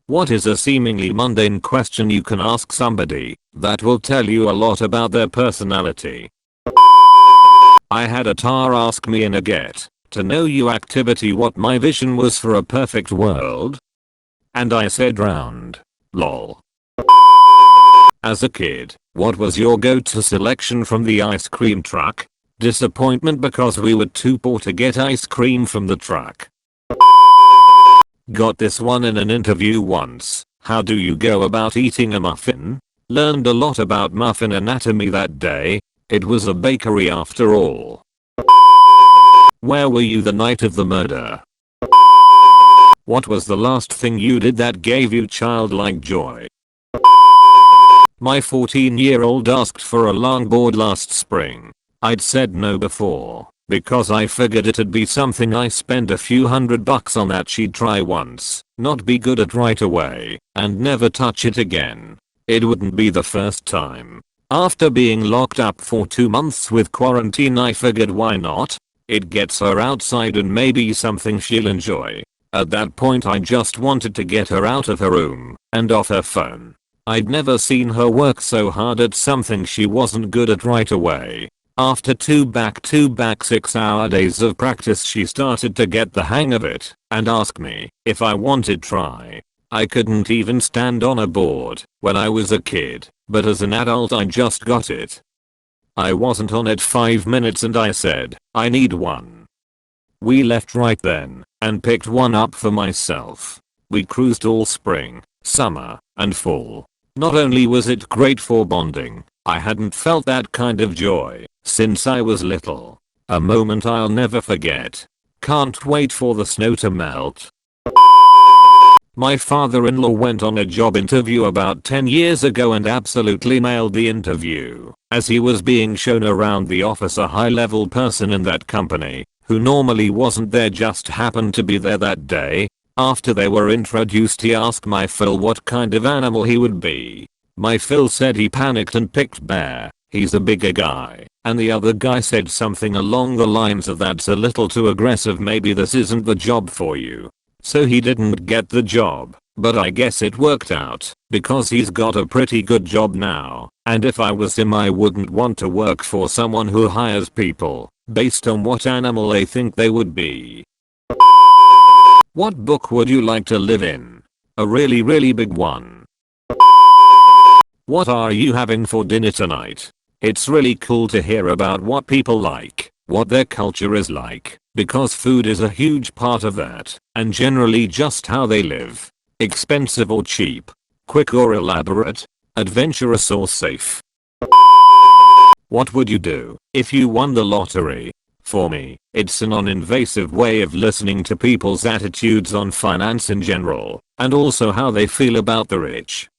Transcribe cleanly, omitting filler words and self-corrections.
What is a seemingly mundane question you can ask somebody that will tell you a lot about their personality? I had a tar ask me in a get to know you activity what my vision was for a perfect world. And I said round. Lol. As a kid, what was your go-to selection from the ice cream truck? Disappointment because we were too poor to get ice cream from the truck. Got this one in an interview once. How do you go about eating a muffin? Learned a lot about muffin anatomy that day. It was a bakery after all. Where were you the night of the murder? What was the last thing you did that gave you childlike joy? My 14-year-old asked for a longboard last spring. I'd said no before because I figured it'd be something I spend a few $100 on that she'd try once, not be good at right away, and never touch it again. It wouldn't be the first time. After being locked up for 2 months with quarantine, I figured why not? It gets her outside and maybe something she'll enjoy. At that point I just wanted to get her out of her room and off her phone. I'd never seen her work so hard at something she wasn't good at right away. After 2 back-to-back 6-hour days of practice she started to get the hang of it and asked me if I wanted try. I couldn't even stand on a board when I was a kid, but as an adult I just got it. I wasn't on it 5 minutes and I said, I need one. We left right then and picked one up for myself. We cruised all spring, summer, and fall. Not only was it great for bonding, I hadn't felt that kind of joy since I was little. A moment I'll never forget. Can't wait for the snow to melt. My father-in-law went on a job interview about 10 years ago and absolutely nailed the interview. As he was being shown around the office, a high-level person in that company, who normally wasn't there, just happened to be there that day. After they were introduced, he asked my Phil what kind of animal he would be. My Phil said he panicked and picked bear. He's a bigger guy. And the other guy said something along the lines of that's a little too aggressive, maybe this isn't the job for you. So he didn't get the job, but I guess it worked out because he's got a pretty good job now. And if I was him, I wouldn't want to work for someone who hires people based on what animal they think they would be. What book would you like to live in? A really big one. What are you having for dinner tonight? It's really cool to hear about what people like, what their culture is like, because food is a huge part of that, and generally just how they live. Expensive or cheap? Quick or elaborate? Adventurous or safe? What would you do if you won the lottery? For me, it's a non-invasive way of listening to people's attitudes on finance in general, and also how they feel about the rich.